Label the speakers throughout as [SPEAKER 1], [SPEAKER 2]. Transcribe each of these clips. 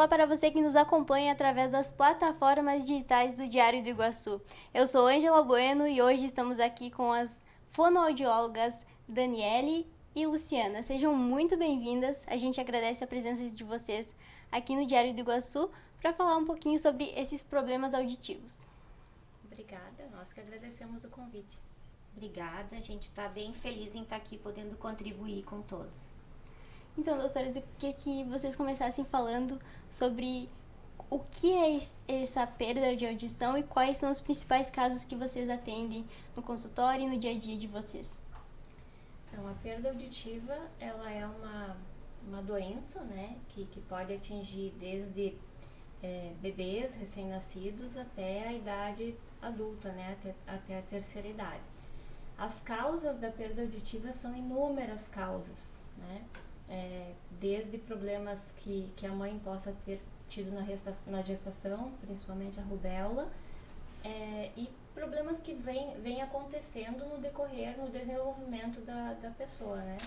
[SPEAKER 1] Olá para você que nos acompanha através das plataformas digitais do Diário do Iguaçu. Eu sou Ângela Bueno e hoje estamos aqui com as fonoaudiólogas Daniele e Luciana. Sejam muito bem-vindas. A gente agradece a presença de vocês aqui no Diário do Iguaçu para falar um pouquinho sobre esses problemas auditivos.
[SPEAKER 2] Obrigada, nós que agradecemos o convite.
[SPEAKER 3] Obrigada, a gente está bem feliz em estar aqui podendo contribuir com todos.
[SPEAKER 1] Então, doutoras, eu queria que vocês começassem falando sobre o que é essa perda de audição e quais são os principais casos que vocês atendem no consultório e no dia a dia de vocês.
[SPEAKER 2] Então, a perda auditiva, ela é uma doença, né, que pode atingir desde bebês recém-nascidos até a idade adulta, né, até a terceira idade. As causas da perda auditiva são inúmeras causas, né, desde problemas que a mãe possa ter tido na gestação, principalmente a rubéola, e problemas que vêm acontecendo no decorrer, no desenvolvimento da pessoa, né?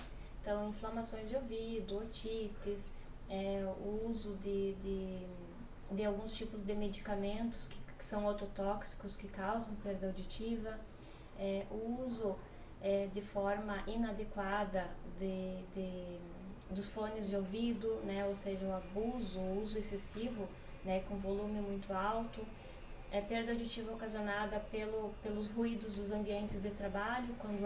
[SPEAKER 2] Então, inflamações de ouvido, otites, o uso de alguns tipos de medicamentos que são ototóxicos, que causam perda auditiva, o uso de forma inadequada dos fones de ouvido, né? Ou seja, o uso excessivo, né? Com volume muito alto. Perda auditiva ocasionada pelos ruídos dos ambientes de trabalho, quando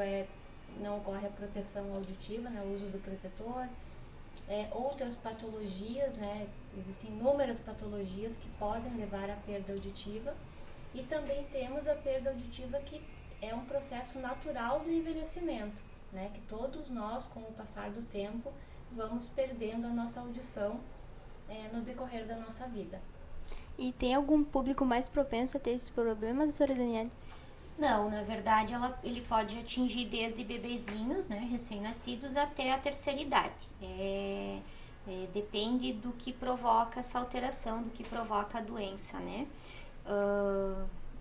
[SPEAKER 2] não ocorre a proteção auditiva, né? O uso do protetor. Outras patologias, né? Existem inúmeras patologias que podem levar à perda auditiva. E também temos a perda auditiva, que é um processo natural do envelhecimento, né? Que todos nós, com o passar do tempo, vamos perdendo a nossa audição no decorrer da nossa vida.
[SPEAKER 1] E tem algum público mais propenso a ter esses problemas, doutora Daniele?
[SPEAKER 3] Não, na verdade ele pode atingir desde bebezinhos, né, recém-nascidos, até a terceira idade. Depende do que provoca essa alteração, do que provoca a doença, né?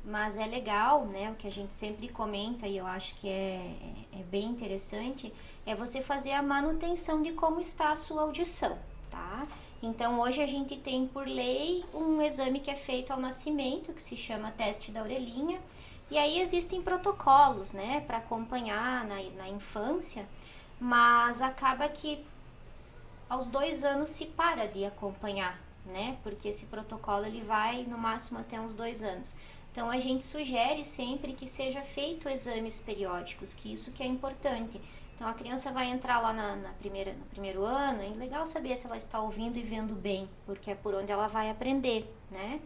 [SPEAKER 3] Mas é legal, né, o que a gente sempre comenta, e eu acho que é bem interessante, é você fazer a manutenção de como está a sua audição, tá? Então, hoje a gente tem, por lei, um exame que é feito ao nascimento, que se chama teste da orelhinha, e aí existem protocolos, né, para acompanhar na infância, mas acaba que aos 2 anos se para de acompanhar, né, porque esse protocolo ele vai no máximo até uns 2 anos. Então, a gente sugere sempre que seja feito exames periódicos, que isso que é importante. Então, a criança vai entrar lá no primeiro ano, é legal saber se ela está ouvindo e vendo bem, porque é por onde ela vai aprender, né?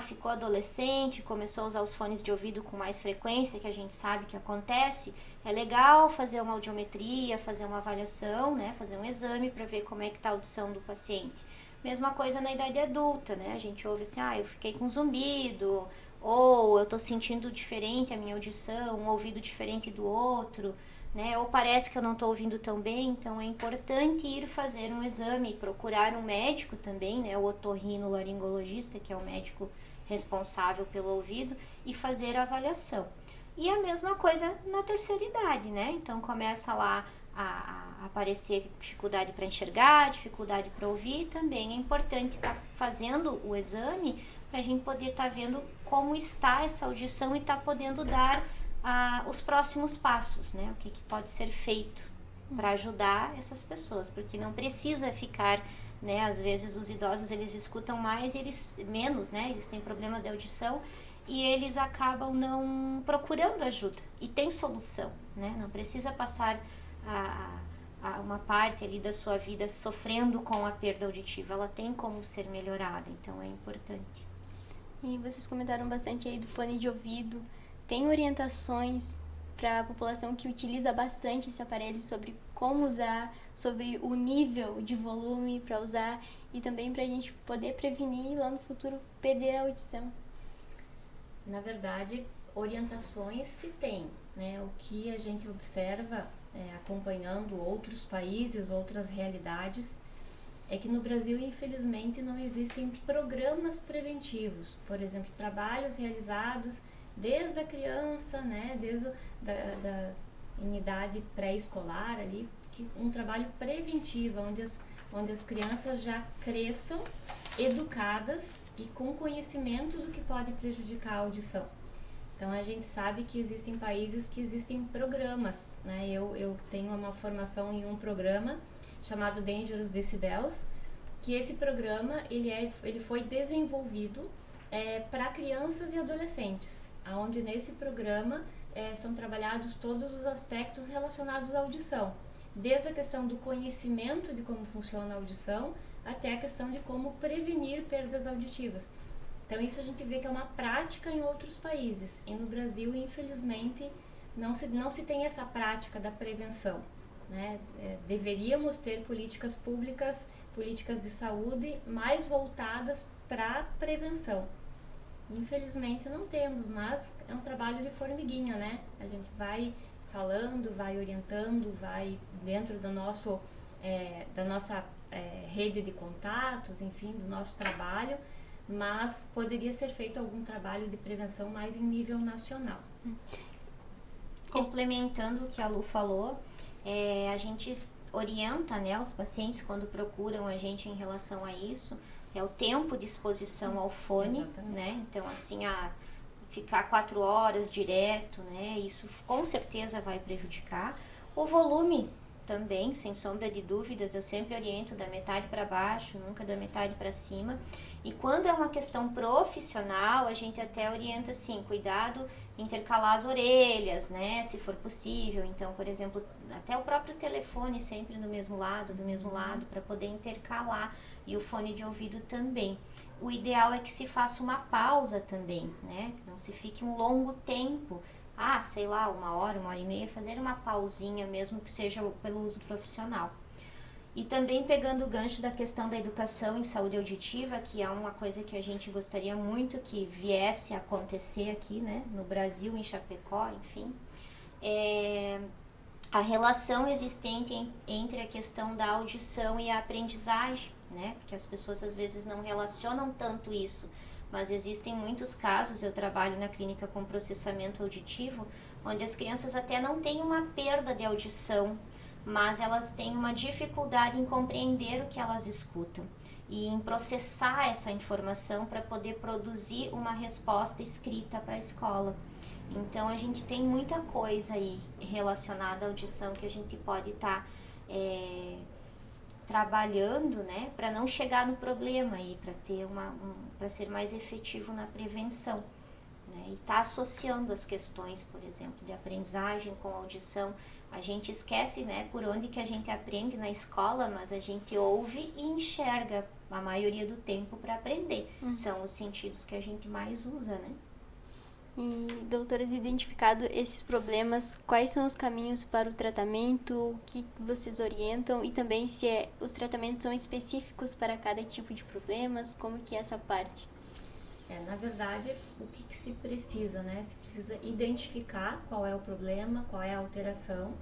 [SPEAKER 3] Ficou adolescente, começou a usar os fones de ouvido com mais frequência, que a gente sabe que acontece, é legal fazer uma audiometria, fazer uma avaliação, né? Fazer um exame para ver como é que está a audição do paciente. Mesma coisa na idade adulta, né? A gente ouve assim, eu fiquei com zumbido, ou eu tô sentindo diferente a minha audição, um ouvido diferente do outro, né? Ou parece que eu não tô ouvindo tão bem, então é importante ir fazer um exame, procurar um médico também, né? O otorrinolaringologista, que é o médico responsável pelo ouvido, e fazer a avaliação. E a mesma coisa na terceira idade, né? Então começa lá a aparecer dificuldade para enxergar, dificuldade para ouvir, também é importante estar fazendo o exame para a gente poder estar vendo como está essa audição e estar podendo dar os próximos passos, né? O que pode ser feito para ajudar essas pessoas, porque não precisa ficar, né? Às vezes os idosos eles escutam mais, menos, né? Eles têm problema de audição e eles acabam não procurando ajuda, e tem solução, né? Não precisa passar uma parte ali da sua vida sofrendo com a perda auditiva, ela tem como ser melhorada, então é importante.
[SPEAKER 1] E vocês comentaram bastante aí do fone de ouvido. Tem orientações para a população que utiliza bastante esse aparelho sobre como usar, sobre o nível de volume para usar e também para a gente poder prevenir lá no futuro perder a audição?
[SPEAKER 2] Na verdade, orientações se tem, né? O que a gente observa acompanhando outros países, outras realidades, é que no Brasil, infelizmente, não existem programas preventivos. Por exemplo, trabalhos realizados desde a criança, né, em idade pré-escolar ali, um trabalho preventivo, onde as crianças já cresçam educadas e com conhecimento do que pode prejudicar a audição. Então a gente sabe que existem países que existem programas, né? Eu tenho uma formação em um programa chamado Dangerous Decibels, que esse programa ele foi desenvolvido para crianças e adolescentes, onde nesse programa são trabalhados todos os aspectos relacionados à audição, desde a questão do conhecimento de como funciona a audição até a questão de como prevenir perdas auditivas. Então isso a gente vê que é uma prática em outros países, e no Brasil, infelizmente, não se tem essa prática da prevenção, né? Deveríamos ter políticas públicas, políticas de saúde mais voltadas para a prevenção. Infelizmente não temos, mas é um trabalho de formiguinha, né? A gente vai falando, vai orientando, vai dentro da nossa rede de contatos, enfim, do nosso trabalho, mas poderia ser feito algum trabalho de prevenção mais em nível nacional.
[SPEAKER 3] Complementando o que a Lu falou, a gente orienta, né, os pacientes quando procuram a gente em relação a isso, o tempo de exposição ao fone,
[SPEAKER 2] Exatamente.
[SPEAKER 3] né? Então, assim, ficar 4 horas direto, né? Isso com certeza vai prejudicar. O volume também, sem sombra de dúvidas, eu sempre oriento da metade para baixo, nunca da metade para cima. E quando é uma questão profissional, a gente até orienta assim, cuidado, intercalar as orelhas, né, se for possível. Então, por exemplo, até o próprio telefone sempre do mesmo lado, para poder intercalar, e o fone de ouvido também. O ideal é que se faça uma pausa também, né, não se fique um longo tempo, sei lá, 1 hora, 1h30, fazer uma pausinha, mesmo que seja pelo uso profissional. E também pegando o gancho da questão da educação em saúde auditiva, que é uma coisa que a gente gostaria muito que viesse a acontecer aqui, né, no Brasil, em Chapecó, enfim, a relação existente entre a questão da audição e a aprendizagem, né, porque as pessoas às vezes não relacionam tanto isso, mas existem muitos casos, eu trabalho na clínica com processamento auditivo, onde as crianças até não têm uma perda de audição, mas elas têm uma dificuldade em compreender o que elas escutam e em processar essa informação para poder produzir uma resposta escrita para a escola. Então a gente tem muita coisa aí relacionada à audição que a gente pode estar trabalhando, né, para não chegar no problema e para ter para ser mais efetivo na prevenção, né, e tá associando as questões, por exemplo, de aprendizagem com audição. A gente esquece, né, por onde que a gente aprende na escola, mas a gente ouve e enxerga a maioria do tempo para aprender. São os sentidos que a gente mais usa, né?
[SPEAKER 1] E, doutoras, identificado esses problemas, quais são os caminhos para o tratamento, o que vocês orientam, e também se os tratamentos são específicos para cada tipo de problemas, como que é essa parte?
[SPEAKER 2] Na verdade, o que se precisa, né? Se precisa identificar qual é o problema, qual é a alteração,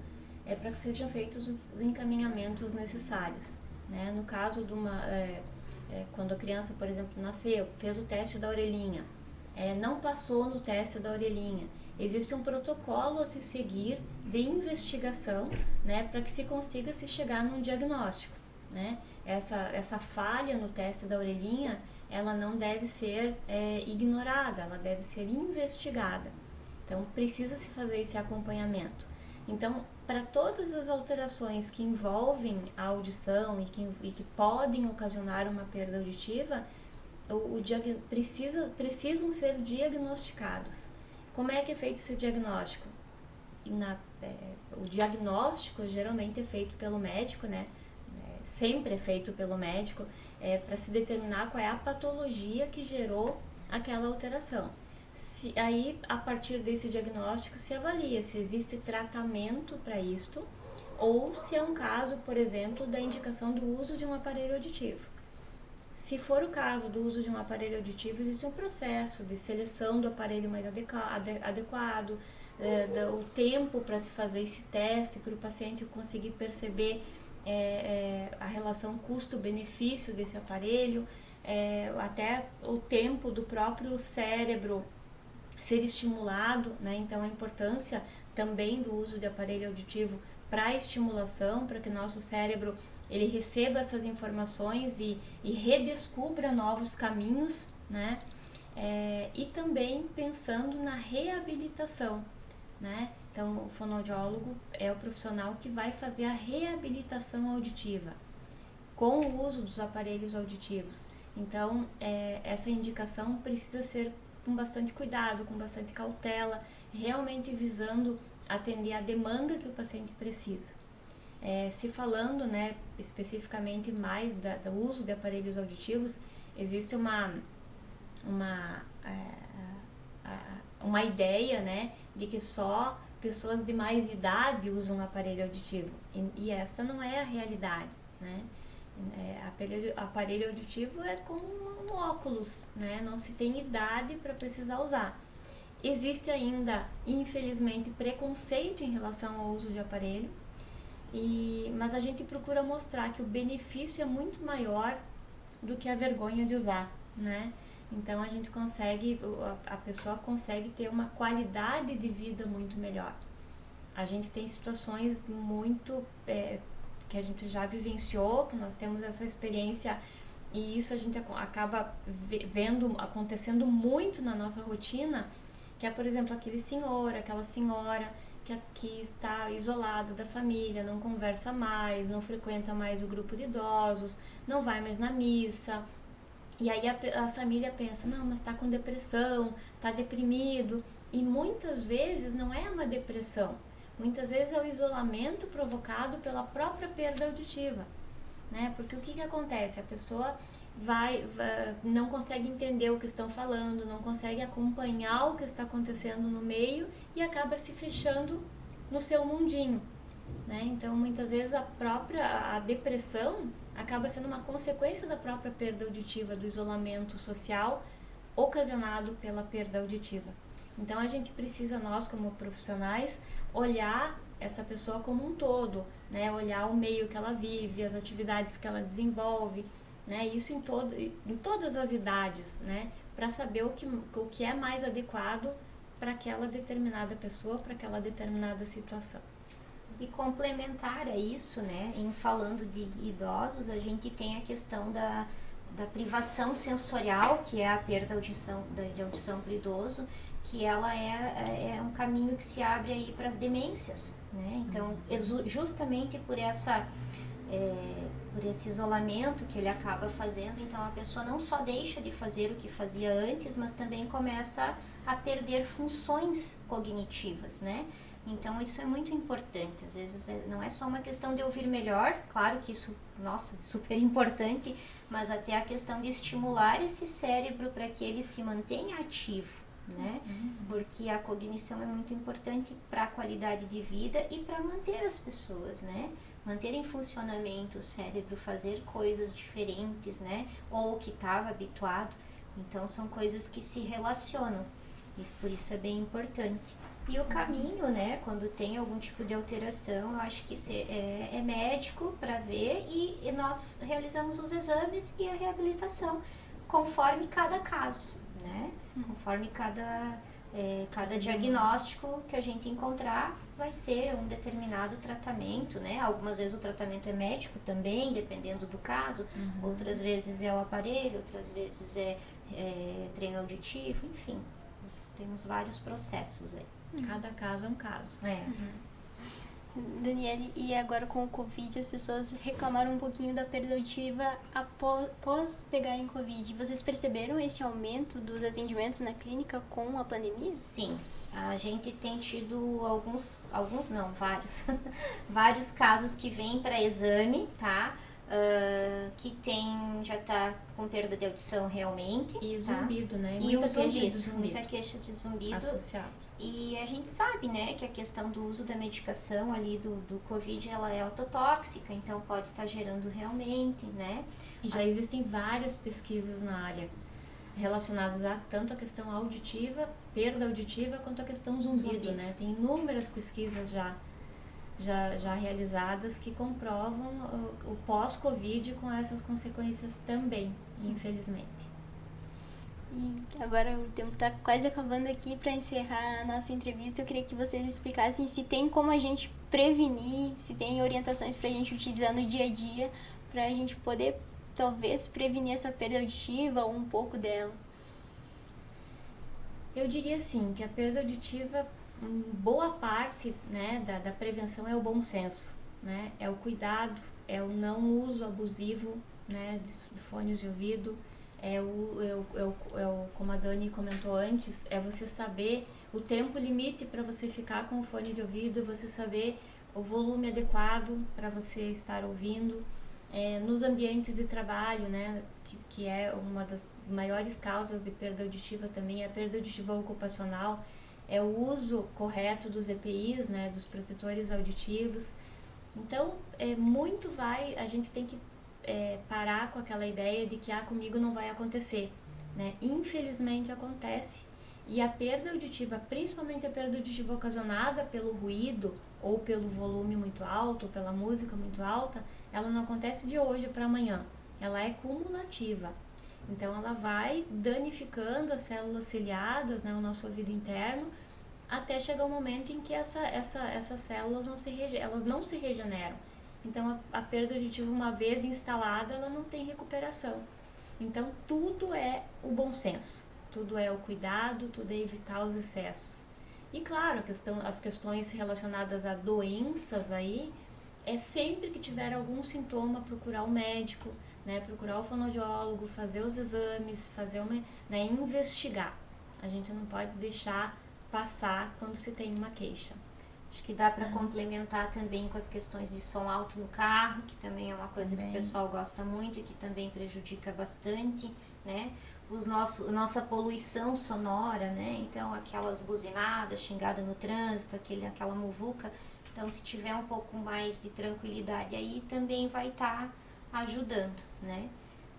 [SPEAKER 2] para que sejam feitos os encaminhamentos necessários, né? No caso de quando a criança, por exemplo, nasceu, fez o teste da orelhinha, não passou no teste da orelhinha, existe um protocolo a se seguir de investigação, né, para que se consiga se chegar num diagnóstico, né? Essa falha no teste da orelhinha, ela não deve ser ignorada, ela deve ser investigada. Então, precisa se fazer esse acompanhamento. Então, para todas as alterações que envolvem a audição e que podem ocasionar uma perda auditiva, precisam ser diagnosticados. Como é que é feito esse diagnóstico? O diagnóstico geralmente é feito pelo médico, né? Sempre é feito pelo médico, para se determinar qual é a patologia que gerou aquela alteração. Aí, a partir desse diagnóstico, se avalia se existe tratamento para isto, ou se é um caso, por exemplo, da indicação do uso de um aparelho auditivo. Se for o caso do uso de um aparelho auditivo, existe um processo de seleção do aparelho mais adequado, o tempo para se fazer esse teste, para o paciente conseguir perceber a relação custo-benefício desse aparelho, até o tempo do próprio cérebro ser estimulado, né? Então a importância também do uso de aparelho auditivo para estimulação, para que o nosso cérebro ele receba essas informações e redescubra novos caminhos, né? E também pensando na reabilitação, né? Então, o fonoaudiólogo é o profissional que vai fazer a reabilitação auditiva com o uso dos aparelhos auditivos. Então, essa indicação precisa ser com bastante cuidado, com bastante cautela, realmente visando atender a demanda que o paciente precisa. Se falando, né, especificamente mais do uso de aparelhos auditivos, existe uma ideia, né, de que só pessoas de mais idade usam aparelho auditivo, e essa não é a realidade, né? Aparelho auditivo é como um óculos, né? Não se tem idade para precisar usar. Existe ainda, infelizmente, preconceito em relação ao uso de aparelho, mas a gente procura mostrar que o benefício é muito maior do que a vergonha de usar, né? Então a pessoa consegue ter uma qualidade de vida muito melhor. A gente tem situações muito que a gente já vivenciou, que nós temos essa experiência, e isso a gente acaba vendo acontecendo muito na nossa rotina, que é, por exemplo, aquela senhora que está isolada da família, não conversa mais, não frequenta mais o grupo de idosos, não vai mais na missa. E aí a família pensa, não, mas está com depressão, está deprimido. E muitas vezes não é uma depressão. Muitas vezes é o isolamento provocado pela própria perda auditiva, né? Porque o que acontece? A pessoa não consegue entender o que estão falando, não consegue acompanhar o que está acontecendo no meio e acaba se fechando no seu mundinho, né? Então, muitas vezes a depressão acaba sendo uma consequência da própria perda auditiva, do isolamento social ocasionado pela perda auditiva. Então, a gente precisa, nós como profissionais, olhar essa pessoa como um todo, né? Olhar o meio que ela vive, as atividades que ela desenvolve, né? Isso em todas as idades, né? Para saber o que é mais adequado para aquela determinada pessoa, para aquela determinada situação.
[SPEAKER 3] E complementar a isso, né? Em falando de idosos, a gente tem a questão da privação sensorial, que é a perda de audição para o idoso, que ela é um caminho que se abre aí para as demências, né? Então, justamente por esse isolamento que ele acaba fazendo, então a pessoa não só deixa de fazer o que fazia antes, mas também começa a perder funções cognitivas, né? Então isso é muito importante, às vezes não é só uma questão de ouvir melhor, claro que isso, nossa, é super importante, mas até a questão de estimular esse cérebro para que ele se mantenha ativo, né? Porque a cognição é muito importante para a qualidade de vida e para manter as pessoas, né? Manter em funcionamento o cérebro, fazer coisas diferentes, né? Ou o que estava habituado. Então, são coisas que se relacionam. Por isso é bem importante. E o caminho, né? Quando tem algum tipo de alteração, eu acho que é médico para ver e nós realizamos os exames e a reabilitação, conforme cada caso, né? Conforme cada diagnóstico que a gente encontrar, vai ser um determinado tratamento, né? Algumas vezes o tratamento é médico também, dependendo do caso. Outras vezes é o aparelho, outras vezes é treino auditivo, enfim. Temos vários processos aí.
[SPEAKER 2] Cada caso é um caso.
[SPEAKER 1] Daniele, e agora com o Covid, as pessoas reclamaram um pouquinho da perda auditiva após pegarem Covid. Vocês perceberam esse aumento dos atendimentos na clínica com a pandemia?
[SPEAKER 3] Sim, a gente tem tido vários, vários casos que vêm para exame, tá? Que já tá com perda de audição realmente.
[SPEAKER 2] E o
[SPEAKER 3] tá?
[SPEAKER 2] zumbido, né?
[SPEAKER 3] E o zumbido, muita queixa de zumbido.
[SPEAKER 2] Associado.
[SPEAKER 3] E a gente sabe, né, que a questão do uso da medicação ali do Covid, ela é autotóxica, então pode estar gerando realmente, né?
[SPEAKER 2] E já existem várias pesquisas na área relacionadas tanto a questão auditiva, perda auditiva, quanto a questão zumbido, né? Tem inúmeras pesquisas já realizadas que comprovam o pós-Covid com essas consequências também, infelizmente.
[SPEAKER 1] E agora o tempo está quase acabando aqui. Para encerrar a nossa entrevista, eu queria que vocês explicassem se tem como a gente prevenir, se tem orientações para a gente utilizar no dia a dia, para a gente poder, talvez, prevenir essa perda auditiva ou um pouco dela.
[SPEAKER 2] Eu diria assim, que a perda auditiva, boa parte, né, da prevenção é o bom senso, né? É o cuidado, é o não uso abusivo, né, de fones de ouvido, como a Dani comentou antes, é você saber o tempo limite para você ficar com o fone de ouvido, você saber o volume adequado para você estar ouvindo. Nos ambientes de trabalho, né, que é uma das maiores causas de perda auditiva também, a perda auditiva ocupacional, é o uso correto dos EPIs, né, dos protetores auditivos. Então, a gente tem que parar com aquela ideia de que comigo não vai acontecer, né? Infelizmente acontece, e a perda auditiva, principalmente a perda auditiva ocasionada pelo ruído ou pelo volume muito alto, ou pela música muito alta, ela não acontece de hoje para amanhã, ela é cumulativa. Então ela vai danificando as células ciliadas, né, o nosso ouvido interno, até chegar o momento em que essas células elas não se regeneram. Então a perda auditiva, uma vez instalada, ela não tem recuperação. Então tudo é o bom senso, tudo é o cuidado, tudo é evitar os excessos. E claro, as questões relacionadas a doenças aí, sempre que tiver algum sintoma, procurar o médico, né, procurar o fonoaudiólogo, fazer os exames, né, investigar. A gente não pode deixar passar quando se tem uma queixa.
[SPEAKER 3] Acho que dá para complementar também com as questões de som alto no carro, que também é uma coisa que o pessoal gosta muito e que também prejudica bastante, né? Nossa poluição sonora, né? Então, aquelas buzinadas, xingada no trânsito, aquela muvuca. Então, se tiver um pouco mais de tranquilidade aí, também vai estar ajudando, né?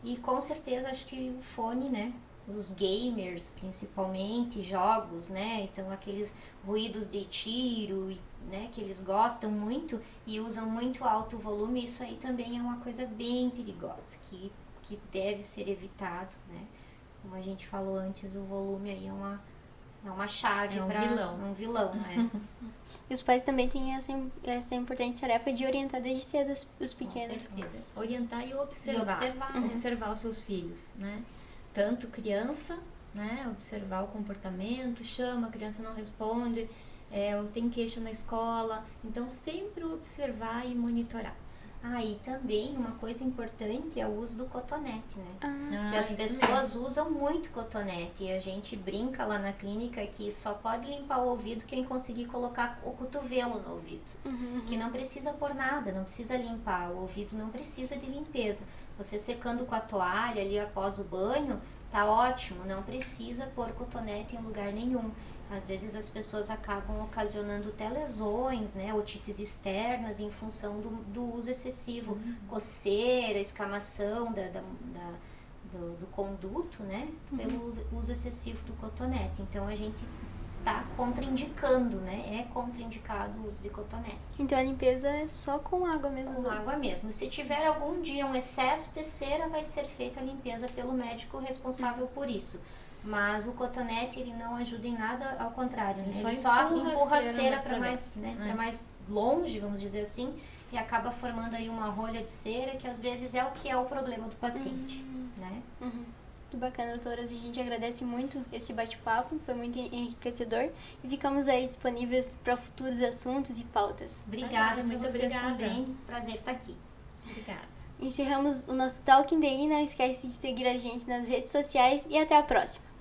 [SPEAKER 3] E com certeza, acho que o fone, né? Os gamers, principalmente, jogos, né? Então, aqueles ruídos de tiro, né? Que eles gostam muito e usam muito alto volume, isso aí também é uma coisa bem perigosa, que deve ser evitado, né? Como a gente falou antes, o volume aí é uma chave para um vilão, né?
[SPEAKER 1] E os pais também têm essa importante tarefa de orientar desde cedo os pequenos.
[SPEAKER 3] Com certeza.
[SPEAKER 2] Orientar e observar,
[SPEAKER 3] né?
[SPEAKER 2] Observar os seus filhos, né? Tanto criança, né? Observar o comportamento, chama, a criança não responde, ou tem queixa na escola. Então, sempre observar e monitorar.
[SPEAKER 3] E também uma coisa importante é o uso do cotonete, né?
[SPEAKER 1] Sim.
[SPEAKER 3] As pessoas usam muito cotonete e a gente brinca lá na clínica que só pode limpar o ouvido quem conseguir colocar o cotovelo no ouvido. Que não precisa pôr nada, não precisa limpar, o ouvido não precisa de limpeza. Você secando com a toalha ali após o banho, tá ótimo, não precisa pôr cotonete em lugar nenhum. Às vezes as pessoas acabam ocasionando até lesões, né, otites externas em função do uso excessivo, coceira, escamação do conduto, né, pelo uso excessivo do cotonete. Então a gente tá contraindicando, né, é contraindicado o uso de cotonete.
[SPEAKER 1] Então a limpeza é só com água mesmo?
[SPEAKER 3] Com água mesmo. Se tiver algum dia um excesso de cera, vai ser feita a limpeza pelo médico responsável por isso. Mas o cotonete, ele não ajuda em nada, ao contrário, né? Ele só empurra a cera para mais, né, para mais longe, vamos dizer assim, e acaba formando aí uma rolha de cera, que às vezes é o que é o problema do paciente, né?
[SPEAKER 1] Muito bacana, doutoras. A gente agradece muito esse bate-papo, foi muito enriquecedor e ficamos aí disponíveis para futuros assuntos e pautas.
[SPEAKER 3] Obrigada, muito vocês também. Prazer estar aqui.
[SPEAKER 2] Obrigada.
[SPEAKER 1] Encerramos o nosso Talking DI. Não esquece de seguir a gente nas redes sociais e até a próxima.